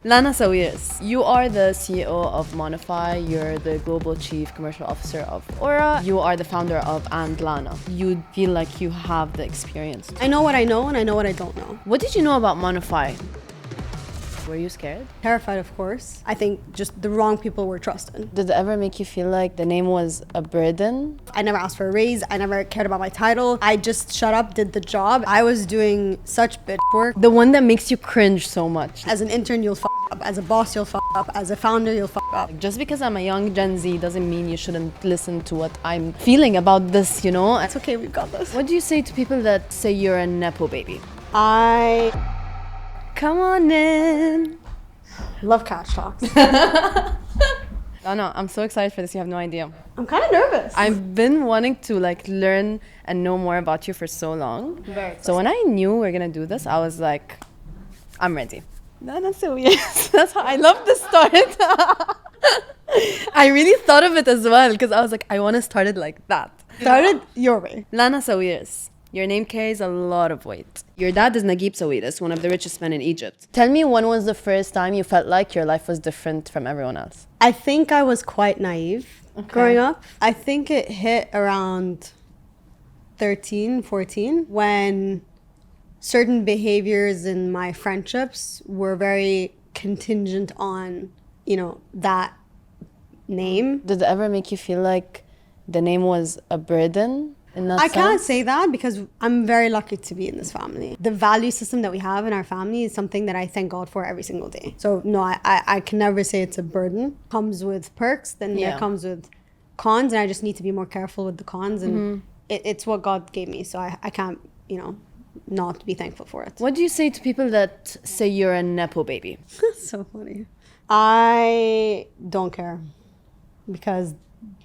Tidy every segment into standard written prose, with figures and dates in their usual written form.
Lana Sawiris, you are the CEO of MONIIFY, you're the Global Chief Commercial Officer of ORA, you are the founder of And Lana. You feel like you have the experience. I know what I know and I know what I don't know. What did you know about MONIIFY? Were you scared? Terrified, of course. I think just the wrong people were trusted. Did it ever make you feel like the name was a burden? I never asked for a raise. I never cared about my title. I just shut up, did the job. I was doing such bitch work. The one that makes you cringe so much. As an intern, you'll f up. As a boss, you'll f up. As a founder, you'll f up. Just because I'm a young Gen Z doesn't mean you shouldn't listen to what I'm feeling about this, you know? It's okay, we've got this. What do you say to people that say you're a Nepo baby? Come on in. Love catch talks. Oh no, I'm so excited for this, you have no idea. I'm kind of nervous. I've been wanting to learn and know more about you for so long. So when I knew we were gonna do this, I was like, I'm ready. That's so weird. That's how I love the start. I really thought of it as well because I was like, I want to start it like that. Started your way. Lana Sawiris. Your name carries a lot of weight. Your dad is Naguib Sawiris, one of the richest men in Egypt. Tell me, when was the first time you felt like your life was different from everyone else? I think I was quite naive growing up. I think it hit around 13, 14 when certain behaviors in my friendships were very contingent on, that name. Did it ever make you feel like the name was a burden? I can't say that because I'm very lucky to be in this family. The value system that we have in our family is something that I thank God for every single day. So no, I can never say it's a burden. Comes with perks, then there comes with cons, and I just need to be more careful with the cons. And it's what God gave me, so I can't, not be thankful for it. What do you say to people that say you're a Nepo baby? So funny. I don't care because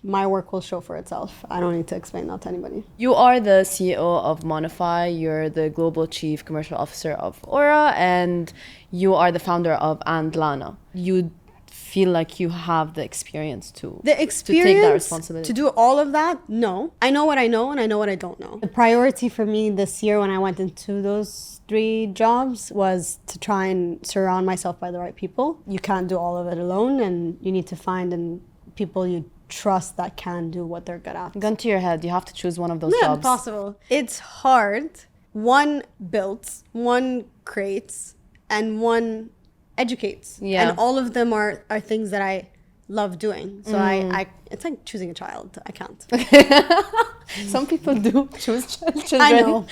my work will show for itself. I don't need to explain that to anybody. You are the CEO of MONIIFY, you're the Global Chief Commercial Officer of ORA, and you are the founder of And Lana. You feel like you have the experience to take that responsibility? To do all of that? No. I know what I know and I know what I don't know. The priority for me this year when I went into those 3 jobs was to try and surround myself by the right people. You can't do all of it alone, and you need to find people you trust that can do what they're good at. Gun to your head, you have to choose one of those jobs. Impossible. It's hard. One builds, one creates, and one educates. Yeah. And all of them are things that I love doing. So it's like choosing a child. I can't. Some people do choose children. I know.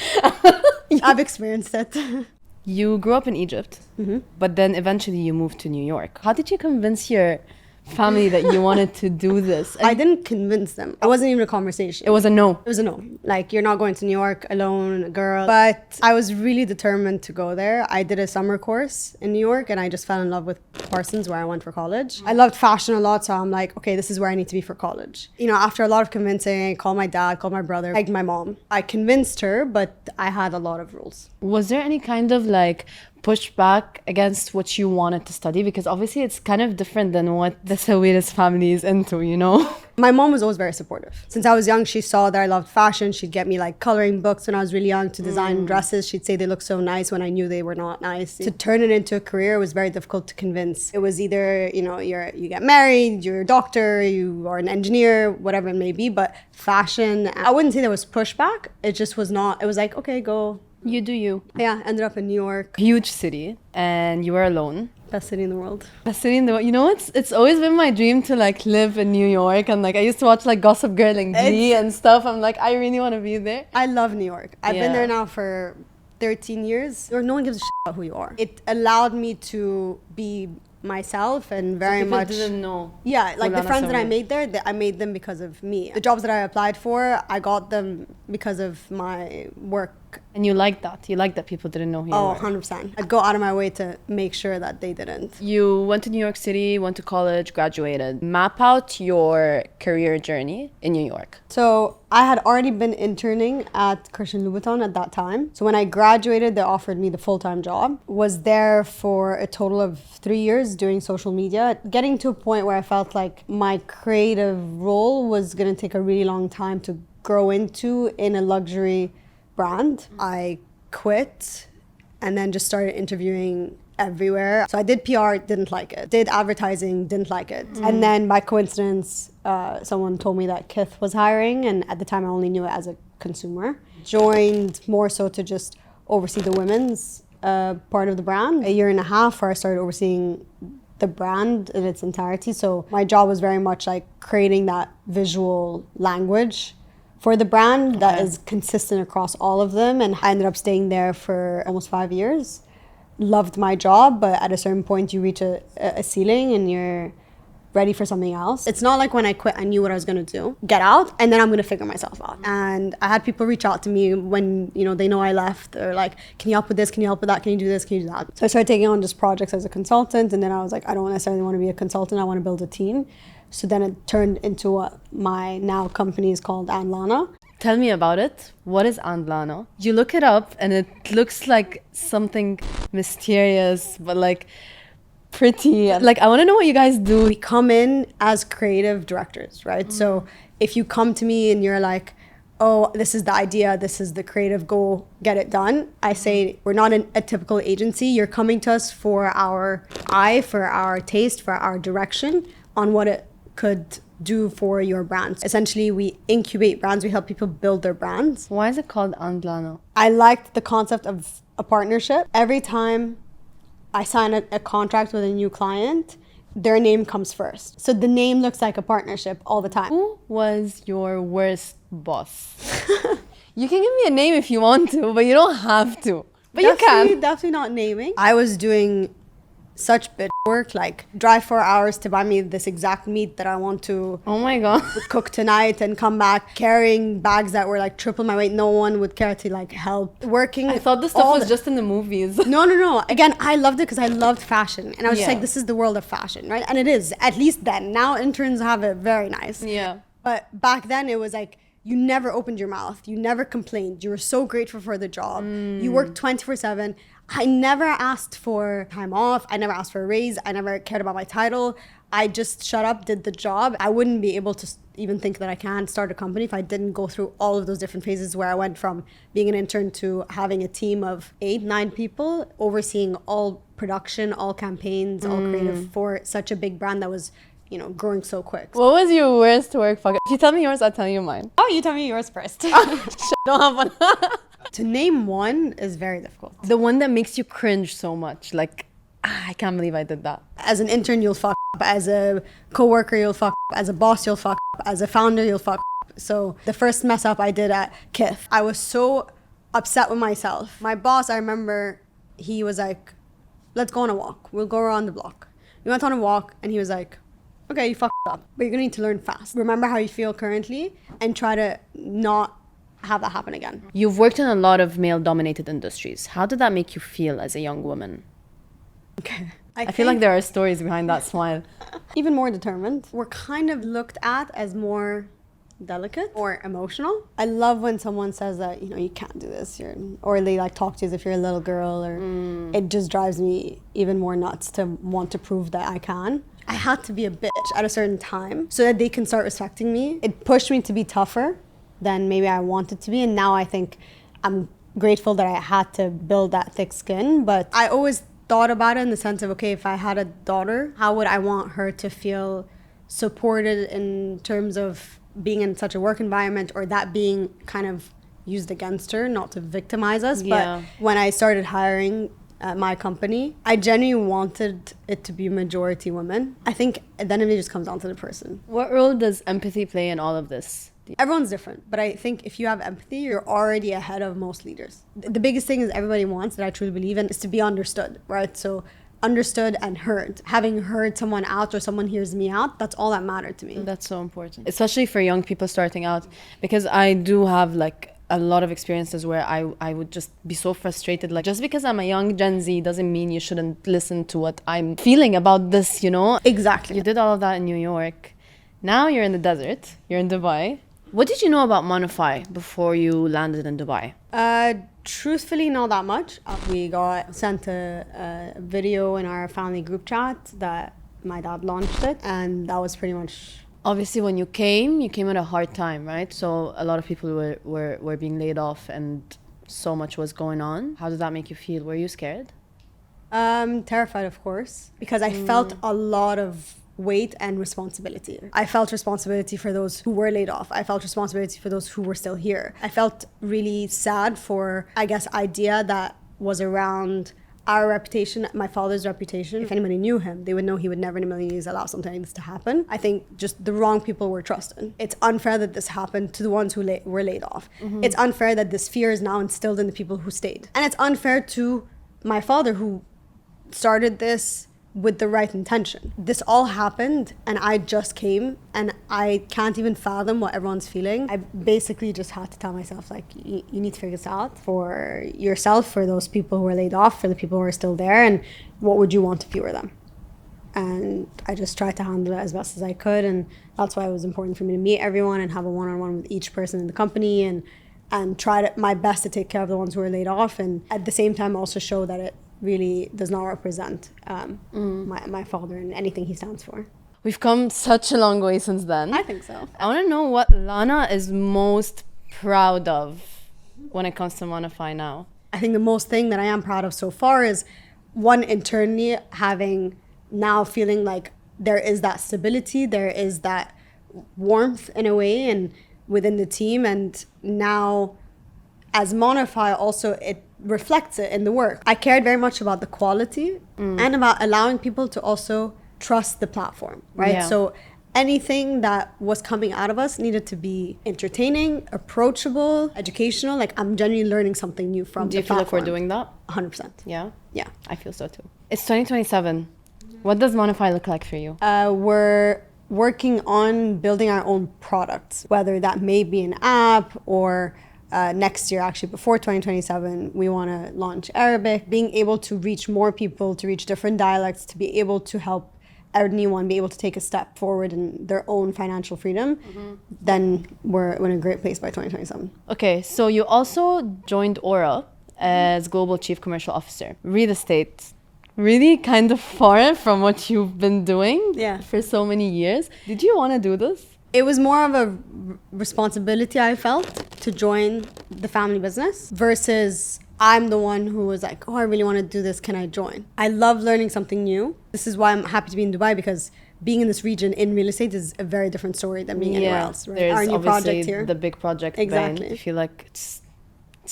I've experienced it. You grew up in Egypt, but then eventually you moved to New York. How did you convince your family that you wanted to do this? I didn't convince them. It wasn't even a conversation. It was a no. It was a no. Like, you're not going to New York alone, girl. But I was really determined to go there. I did a summer course in New York and I just fell in love with Parsons, where I went for college. I loved fashion a lot, so I'm like, okay, this is where I need to be for college. After a lot of convincing, I called my dad, called my brother, begged my mom. I convinced her, but I had a lot of rules. Was there any kind of pushback against what you wanted to study? Because obviously it's kind of different than what the Sawiris family is into, My mom was always very supportive. Since I was young, she saw that I loved fashion. She'd get me coloring books when I was really young to design dresses. She'd say they look so nice when I knew they were not nice. To turn it into a career was very difficult to convince. It was either, you get married, you're a doctor, you are an engineer, whatever it may be. But fashion, I wouldn't say there was pushback. It just was not. It was like, okay, go. You do you. Yeah, ended up in New York. Huge city, and you were alone. Best city in the world. Best city in the world. It's always been my dream to live in New York, and I used to watch Gossip Girl and Glee and stuff. I'm like, I really want to be there. I love New York. I've been there now for 13 years. No one gives a shit about who you are. It allowed me to be myself and very much didn't know. Yeah, the friends that I made there, I made them because of me. The jobs that I applied for, I got them because of my work. And you like that? You like that people didn't know who you were? 100%. I'd go out of my way to make sure that they didn't. You went to New York City, went to college, graduated. Map out your career journey in New York. So I had already been interning at Christian Louboutin at that time. So when I graduated, they offered me the full-time job. Was there for a total of 3 years doing social media, getting to a point where I felt like my creative role was going to take a really long time to grow into in a luxury brand. I quit and then just started interviewing everywhere. So I did PR, didn't like it. Did advertising, didn't like it. And then by coincidence, someone told me that Kith was hiring, and at the time I only knew it as a consumer. Joined more so to just oversee the women's part of the brand. A year and a half where I started overseeing the brand in its entirety. So my job was very much like creating that visual language for the brand that is consistent across all of them. And I ended up staying there for almost 5 years. Loved my job, but at a certain point you reach a ceiling and you're ready for something else. It's not like when I quit, I knew what I was going to do. Get out, and then I'm going to figure myself out. And I had people reach out to me when, you know, they know I left. They're like, can you help with this? Can you help with that? Can you do this? Can you do that? So I started taking on just projects as a consultant. And then I was like, I don't necessarily want to be a consultant. I want to build a team. So then it turned into what my now company is called, Lana. Tell me about it. What is Lana? You look it up and it looks like something mysterious, but like pretty. Like, I want to know what you guys do. We come in as creative directors, right? So if you come to me and you're like, oh, this is the idea, this is the creative, go get it done. I say, we're not a typical agency. You're coming to us for our eye, for our taste, for our direction on what it could do for your brands. Essentially, we incubate brands. We help people build their brands. Why is it called Lana? I liked the concept of a partnership. Every time I sign a contract with a new client, their name comes first. So the name looks like a partnership all the time. Who was your worst boss? You can give me a name if you want to, but you don't have to. But you can. Definitely not naming. I was doing such bitch work, like drive 4 hours to buy me this exact meat that I want to Oh my God. cook tonight and come back carrying bags that were like triple my weight. No one would care to like help. Working. I thought this stuff was just in the movies. No. Again, I loved it because I loved fashion. And I was just Yeah. like, this is the world of fashion, right? And it is, at least then. Now interns have it very nice. Yeah. But back then it was like, you never opened your mouth. You never complained. You were so grateful for the job. You worked 24/7. I never asked for time off. I never asked for a raise. I never cared about my title. I just shut up, did the job. I wouldn't be able to even think that I can start a company if I didn't go through all of those different phases where I went from being an intern to having a team of 8-9 people, overseeing all production, all campaigns, all creative for such a big brand that was, you know, growing so quick. What was your worst work? Fuck it. If you tell me yours, I'll tell you mine. Oh, you tell me yours first. Shit, I don't have one. To name one is very difficult. The one that makes you cringe so much. Like, I can't believe I did that. As an intern, you'll fuck up. As a coworker, you'll fuck up. As a boss, you'll fuck up. As a founder, you'll fuck up. So the first mess up I did at Kith, I was so upset with myself. My boss, I remember, he was like, let's go on a walk. We'll go around the block. We went on a walk and he was like, okay, you fucked up, but you're gonna need to learn fast. Remember how you feel currently and try to not have that happen again. You've worked in a lot of male-dominated industries. How did that make you feel as a young woman? Okay. I feel like there are stories behind that smile. Even more determined. We're kind of looked at as more delicate or emotional. I love when someone says that, you know, you can't do this, or they like talk to you as if you're a little girl, or it just drives me even more nuts to want to prove that I can. I had to be a bitch at a certain time so that they can start respecting me. It pushed me to be tougher than maybe I wanted to be, and now I think I'm grateful that I had to build that thick skin. But I always thought about it in the sense of, okay, if I had a daughter, how would I want her to feel supported in terms of being in such a work environment, or that being kind of used against her, not to victimize us. Yeah. But when I started hiring at my company, I genuinely wanted it to be majority women. I think at the end of it just comes down to the person. What role does empathy play in all of this? Everyone's different, but I think if you have empathy, you're already ahead of most leaders. The biggest thing is everybody wants, that I truly believe in, is to be understood, right? So understood and heard. Having heard someone out or someone hears me out, that's all that mattered to me. That's so important, especially for young people starting out, because I do have like a lot of experiences where I would just be so frustrated. Like, just because I'm a young Gen Z doesn't mean you shouldn't listen to what I'm feeling about this, you know? Exactly. You did all of that in New York. Now you're in the desert. You're in Dubai. What did you know about MONIIFY before you landed in Dubai? Truthfully, not that much. We got sent a video in our family group chat that my dad launched it, and that was pretty much... Obviously, when you came at a hard time, right? So a lot of people were being laid off and so much was going on. How did that make you feel? Were you scared? Terrified, of course, because I felt a lot of weight and responsibility. I felt responsibility for those who were laid off. I felt responsibility for those who were still here. I felt really sad for, I guess, idea that was around our reputation, my father's reputation. If anybody knew him, they would know he would never in a million years allow something like this to happen. I think just the wrong people were trusted. It's unfair that this happened to the ones who were laid off. It's unfair that this fear is now instilled in the people who stayed. And it's unfair to my father, who started this with the right intention. This all happened and I just came and I can't even fathom what everyone's feeling. I basically just had to tell myself, like, you need to figure this out for yourself, for those people who are laid off, for the people who are still there, and what would you want if you were them? And I just tried to handle it as best as I could, and that's why it was important for me to meet everyone and have a one-on-one with each person in the company and try my best to take care of the ones who are laid off, and at the same time also show that it really does not represent my father and anything he stands for. We've come such a long way since then. I think so. I want to know what Lana is most proud of when it comes to MONIIFY now. I think the most thing that I am proud of so far is, one, internally having now feeling like there is that stability, there is that warmth in a way and within the team, and now as MONIIFY also it reflects it in the work. I cared very much about the quality and about allowing people to also trust the platform, right? Yeah. So anything that was coming out of us needed to be entertaining, approachable, educational. Like, I'm genuinely learning something new from Do you the feel platform. like we're doing that? 100%. Yeah? Yeah. I feel so too. It's 2027. What does MONIIFY look like for you? We're working on building our own products, whether that may be an app or next year, actually before 2027, we want to launch Arabic. Being able to reach more people, to reach different dialects, to be able to help anyone be able to take a step forward in their own financial freedom, then we're in a great place by 2027. Okay, so you also joined Ora as Global Chief Commercial Officer. Real estate, really kind of far from what you've been doing for so many years. Did you want to do this? It was more of a responsibility I felt to join the family business versus I'm the one who was like, oh, I really want to do this. Can I join? I love learning something new. This is why I'm happy to be in Dubai, because being in this region in real estate is a very different story than being anywhere else. Right? There's Our new project here. The big project. Exactly. I feel like it's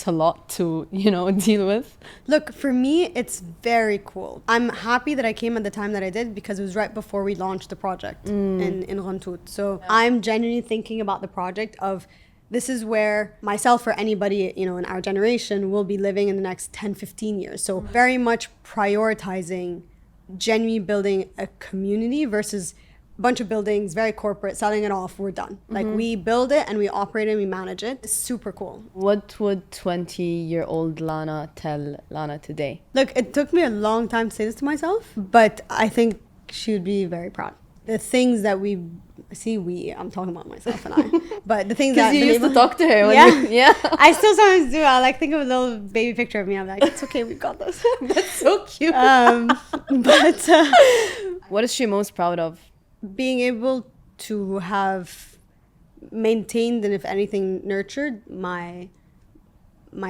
a lot to, deal with. Look, for me, it's very cool. I'm happy that I came at the time that I did, because it was right before we launched the project in Ghantut. So I'm genuinely thinking about the project of, this is where myself or anybody, in our generation will be living in the next 10, 15 years. So very much prioritizing genuinely building a community versus a bunch of buildings, very corporate, selling it off, we're done. Like, we build it and we operate it and we manage it. It's super cool. What would 20-year-old Lana tell Lana today? Look, it took me a long time to say this to myself, but I think she would be very proud. The things that I'm talking about myself and I, but the things that you used to talk to her when I still sometimes do. I think of a little baby picture of me. I'm like, it's okay, we've got this. That's so cute. But what is she most proud of? Being able to have maintained and, if anything, nurtured my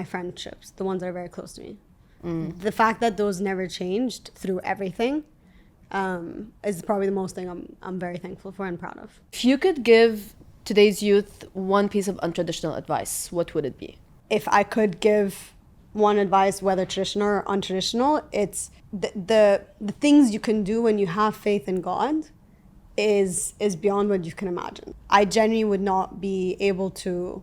friendships, the ones that are very close to me. The fact that those never changed through everything is probably the most thing I'm very thankful for and proud of. If you could give today's youth one piece of untraditional advice, what would it be? If I could give one advice, whether traditional or untraditional, it's the things you can do when you have faith in God is beyond what you can imagine. I genuinely would not be able to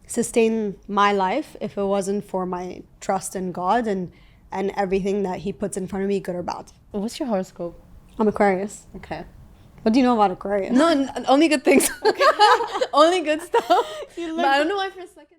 sustain my life if it wasn't for my trust in God and everything that He puts in front of me, good or bad. What's your horoscope? I'm Aquarius. Okay. What do you know about Aquarius? No, only good things. Okay. Only good stuff. But I don't know why for a second